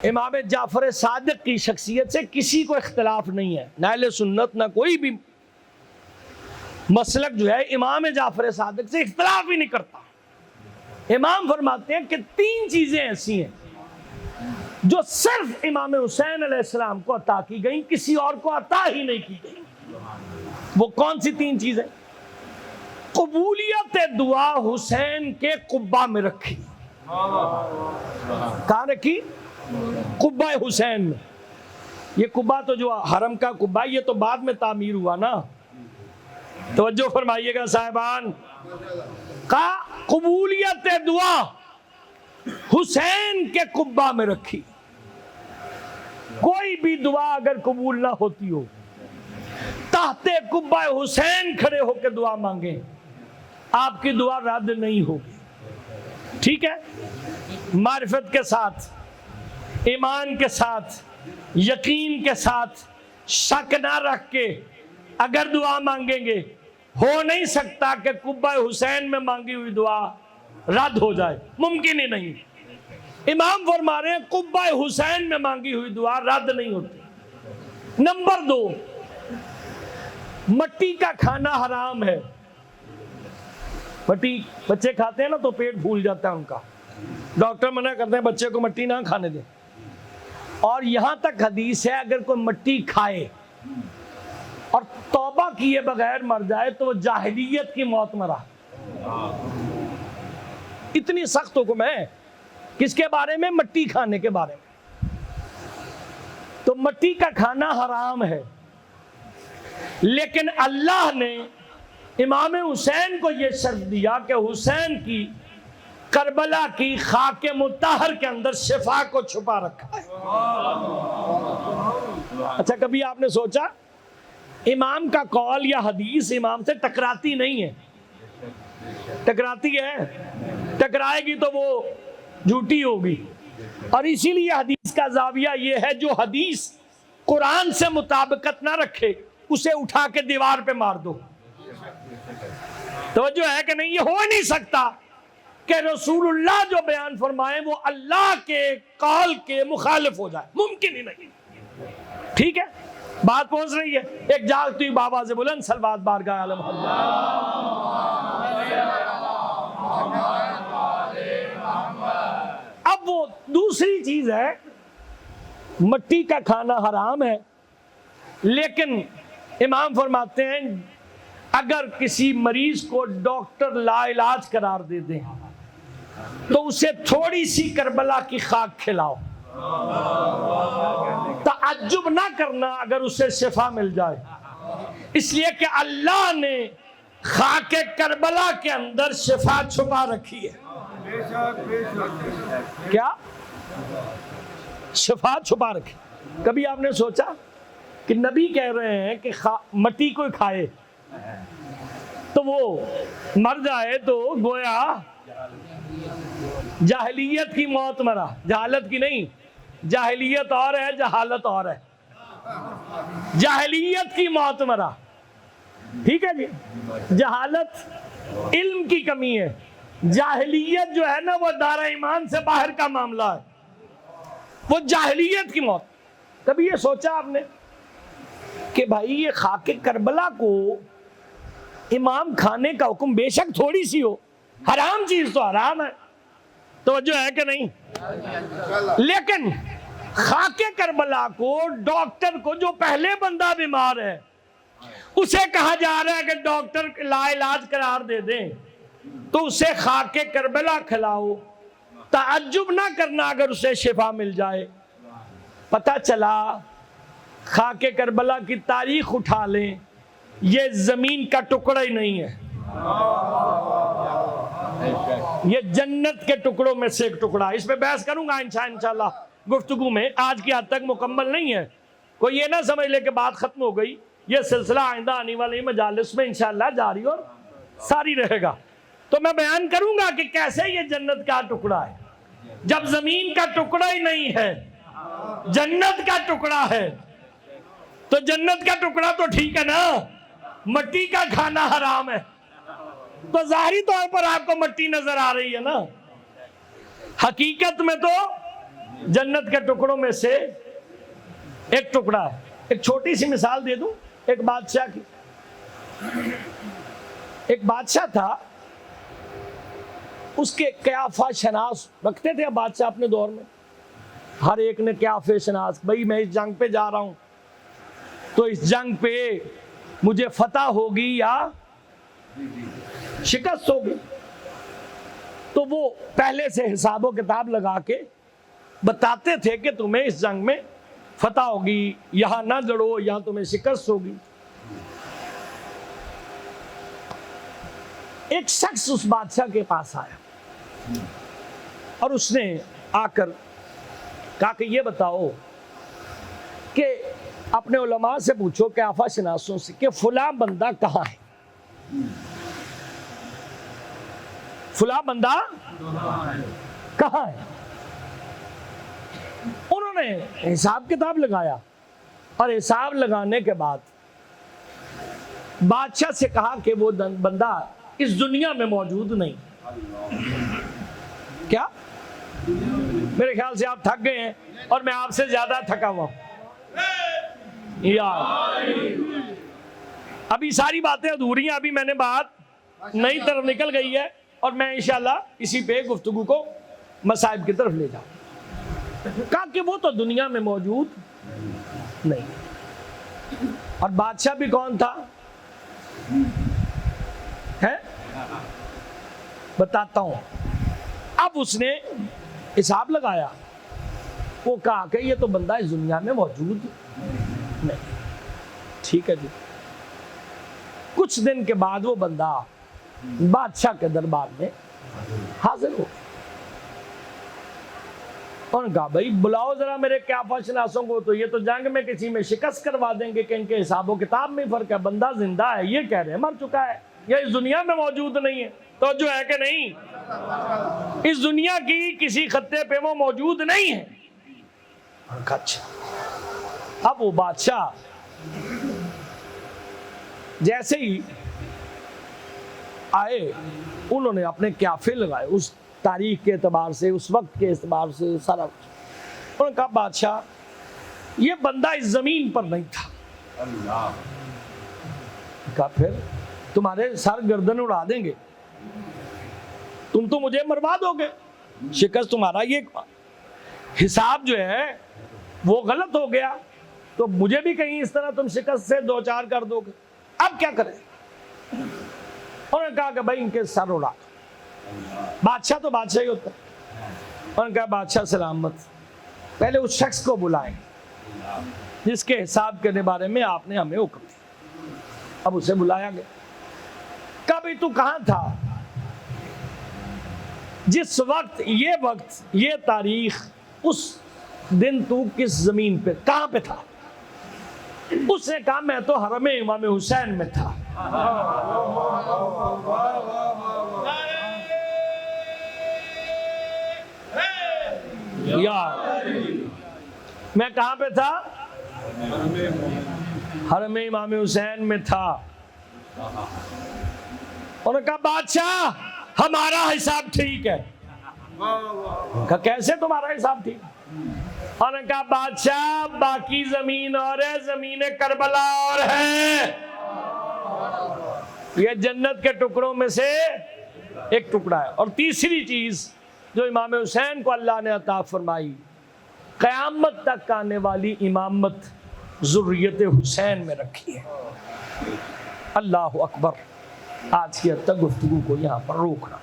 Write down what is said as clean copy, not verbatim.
امام جعفر صادق کی شخصیت سے کسی کو اختلاف نہیں ہے، نہ اہل سنت نہ کوئی بھی مسلک جو ہے امام جعفر صادق سے اختلاف ہی نہیں کرتا۔ امام فرماتے ہیں کہ 3 چیزیں ایسی ہیں جو صرف امام حسین علیہ السلام کو عطا کی گئیں، کسی اور کو عطا ہی نہیں کی گئی۔ وہ کون سی 3 چیزیں؟ قبولیت دعا حسین کے قبہ میں رکھی۔ کہاں رکھی؟ قبہ حسین میں۔ یہ قبہ تو جو حرم کا قبہ، یہ تو بعد میں تعمیر ہوا نا، توجہ فرمائیے گا صاحبان۔ کا قبولیت دعا حسین کے قبہ میں رکھی۔ کوئی بھی دعا اگر قبول نہ ہوتی ہو، تحت قبہ حسین کھڑے ہو کے دعا مانگیں، آپ کی دعا رد نہیں ہوگی۔ ٹھیک ہے؟ معرفت کے ساتھ، ایمان کے ساتھ، یقین کے ساتھ، شک نہ رکھ کے اگر دعا مانگیں گے، ہو نہیں سکتا کہ قبہ حسین میں مانگی ہوئی دعا رد ہو جائے، ممکن ہی نہیں۔ امام فرما رہے ہیں قبہ حسین میں مانگی ہوئی دعا رد نہیں ہوتی۔ نمبر 2، مٹی کا کھانا حرام ہے۔ مٹی بچے کھاتے ہیں نا تو پیٹ پھول جاتا ہے ان کا، ڈاکٹر منع کرتے ہیں بچے کو مٹی نہ کھانے دیں۔ اور یہاں تک حدیث ہے اگر کوئی مٹی کھائے اور توبہ کیے بغیر مر جائے تو وہ جاہلیت کی موت مرا۔ اتنی سخت حکم ہے۔ کس کے بارے میں؟ مٹی کھانے کے بارے میں۔ تو مٹی کا کھانا حرام ہے، لیکن اللہ نے امام حسین کو یہ شرط دیا کہ حسین کی کربلا کی خاک مطہر کے اندر شفا کو چھپا رکھا ہے۔ اچھا، کبھی آپ نے سوچا امام کا قول یا حدیث امام سے ٹکراتی نہیں ہے؟ ٹکراتی ہے، ٹکرائے گی تو وہ جھوٹی ہوگی۔ اور اسی لیے حدیث کا زاویہ یہ ہے جو حدیث قرآن سے مطابقت نہ رکھے اسے اٹھا کے دیوار پہ مار دو۔ توجہ ہے کہ نہیں؟ یہ ہو نہیں سکتا کہ رسول اللہ جو بیان فرمائے وہ اللہ کے قول کے مخالف ہو جائے، ممکن ہی نہیں۔ ٹھیک ہے؟ بات پہنچ رہی ہے؟ ایک جاگتی بابا سے بلند صلوات بارگاہ عالم اب وہ دوسری چیز ہے، مٹی کا کھانا حرام ہے، لیکن امام فرماتے ہیں اگر کسی مریض کو ڈاکٹر لا علاج قرار دے دیں تو اسے تھوڑی سی کربلا کی خاک کھلاؤ، تعجب نہ کرنا اگر اسے شفا مل جائے، اس لیے کہ اللہ نے خاک کربلا کے اندر شفا چھپا رکھی ہے۔ کیا؟ شفا چھپا رکھی۔ کبھی آپ نے سوچا کہ نبی کہہ رہے ہیں کہ مٹی کوئی کھائے تو وہ مر جائے تو گویا جاہلیت کی موت مرا۔ جہالت کی نہیں، جاہلیت اور ہے، جہالت اور ہے۔ جاہلیت کی موت مرا۔ ٹھیک ہے جی؟ جہالت علم کی کمی ہے، جاہلیت جو ہے نا وہ دائرہ ایمان سے باہر کا معاملہ ہے، وہ جاہلیت کی موت۔ کبھی یہ سوچا آپ نے کہ بھائی یہ خاک کربلا کو امام کھانے کا حکم بے شک تھوڑی سی ہو، حرام چیز تو حرام ہے، توجہ ہے کہ نہیں؟ لیکن خاک کربلا کو ڈاکٹر کو جو پہلے بندہ بیمار ہے اسے کہا جا رہا ہے کہ ڈاکٹر لا علاج قرار دے دیں تو اسے خاک کربلا کھلاؤ، تعجب نہ کرنا اگر اسے شفا مل جائے۔ پتہ چلا خاک کربلا کی تاریخ اٹھا لیں، یہ زمین کا ٹکڑا ہی نہیں ہے، یہ جنت کے ٹکڑوں میں سے ایک ٹکڑا۔ اس پہ بحث کروں گا انشاءاللہ گفتگو میں، آج کی حد تک مکمل نہیں ہے۔ کوئی یہ نہ سمجھ لے کہ بات ختم ہو گئی، یہ سلسلہ آئندہ آنے والی مجالس میں انشاءاللہ جاری اور ساری رہے گا۔ تو میں بیان کروں گا کہ کیسے یہ جنت کا ٹکڑا ہے، جب زمین کا ٹکڑا ہی نہیں ہے، جنت کا ٹکڑا ہے۔ تو جنت کا ٹکڑا تو ٹھیک ہے نا، مٹی کا کھانا حرام ہے تو ظاہری طور پر آپ کو مٹی نظر آ رہی ہے نا، حقیقت میں تو جنت کے ٹکڑوں میں سے ایک ٹکڑا ہے. ایک چھوٹی سی مثال دے دوں ایک بادشاہ کی. ایک بادشاہ تھا, اس کے قیافہ شناس رکھتے تھے بادشاہ اپنے دور میں. ہر ایک نے قیافہ شناس, بھائی میں اس جنگ پہ جا رہا ہوں تو اس جنگ پہ مجھے فتح ہوگی یا شکست ہوگی. تو وہ پہلے سے حساب و کتاب لگا کے بتاتے تھے کہ تمہیں اس جنگ میں فتح ہوگی, یہاں نہ لڑو, یہاں تمہیں شکست ہوگی. ایک شخص اس بادشاہ کے پاس آیا اور اس نے آ کر کہا کہ یہ بتاؤ کہ اپنے علماء سے پوچھو, قیافہ شناسوں سے, کہ فلاں بندہ کہاں ہے, فلاں بندہ کہاں ہے. انہوں نے حساب کتاب لگایا اور حساب لگانے کے بعد بادشاہ سے کہا کہ وہ بندہ اس دنیا میں موجود نہیں. کیا میرے خیال سے آپ تھک گئے ہیں اور میں آپ سے زیادہ تھکا ہوا ہوں یار. ابھی ساری باتیں ادھوری ہیں, ابھی میں نے بات نئی طرف نکل گئی ہے اور میں انشاءاللہ اسی پہ گفتگو کو مصائب کی طرف لے جاؤں. کہا کہ وہ تو دنیا میں موجود نہیں. اور بادشاہ بھی کون تھا ہے, بتاتا ہوں. اب اس نے حساب لگایا, وہ کہا کہ یہ تو بندہ اس دنیا میں موجود نہیں. ٹھیک ہے جی. کچھ دن کے بعد وہ بندہ بادشاہ کے دربار میں حاضر ہو. انہوں نے کہا بھائی بلاؤ ذرا میرے قیافہ شناسوں کو, تو یہ تو جنگ میں کسی میں شکست کروا دیں گے کہ ان کے حساب و کتاب میں فرق ہے. بندہ زندہ ہے, یہ کہہ رہے ہیں مر چکا ہے, یا اس دنیا میں موجود نہیں ہے. تو جو ہے کہ نہیں, اس دنیا کی کسی خطے پہ وہ موجود نہیں ہے. اچھا. اب وہ بادشاہ جیسے ہی آئے, انہوں نے اپنے قیافے لگائے اس تاریخ کے اعتبار سے, اس وقت کے اعتبار سے سارا کچھ. انہوں نے کہا بادشاہ یہ بندہ اس زمین پر نہیں تھا. کہا پھر تمہارے سر گردن اڑا دیں گے, تم تو مجھے مروا دو گے, شکست تمہارا یہ حساب جو ہے وہ غلط ہو گیا, تو مجھے بھی کہیں اس طرح تم شکست سے دو چار کر دو گے. اب کیا کریں؟ انہوں نے کہا کہ بھائی ان کے سر اڑا. بادشاہ تو بادشاہ ہی ہوتا ہے. انہوں نے کہا بادشاہ سلامت, پہلے اس شخص کو بلائیں جس کے حساب کے بارے میں آپ نے ہمیں حکم دیا. اب اسے بلایا گیا. کہا بھائی تو کہاں تھا جس وقت, یہ تاریخ, اس دن تو کس زمین پہ کہاں پہ تھا؟ اس نے کہا میں تو حرم امام حسین میں تھا. یار میں کہاں پہ تھا؟ حرم امام حسین میں تھا. انہوں نے کہا بادشاہ ہمارا حساب ٹھیک ہے. کہا کیسے تمہارا حساب ٹھیک؟ انہوں نے کہا بادشاہ باقی زمین اور ہے, زمین کربلا اور ہے. یہ جنت کے ٹکڑوں میں سے ایک ٹکڑا ہے. اور تیسری چیز جو امام حسین کو اللہ نے عطا فرمائی, قیامت تک آنے والی امامت ذریت حسین میں رکھی ہے. اللہ اکبر. آج کی حد تک گفتگو کو یہاں پر روکنا.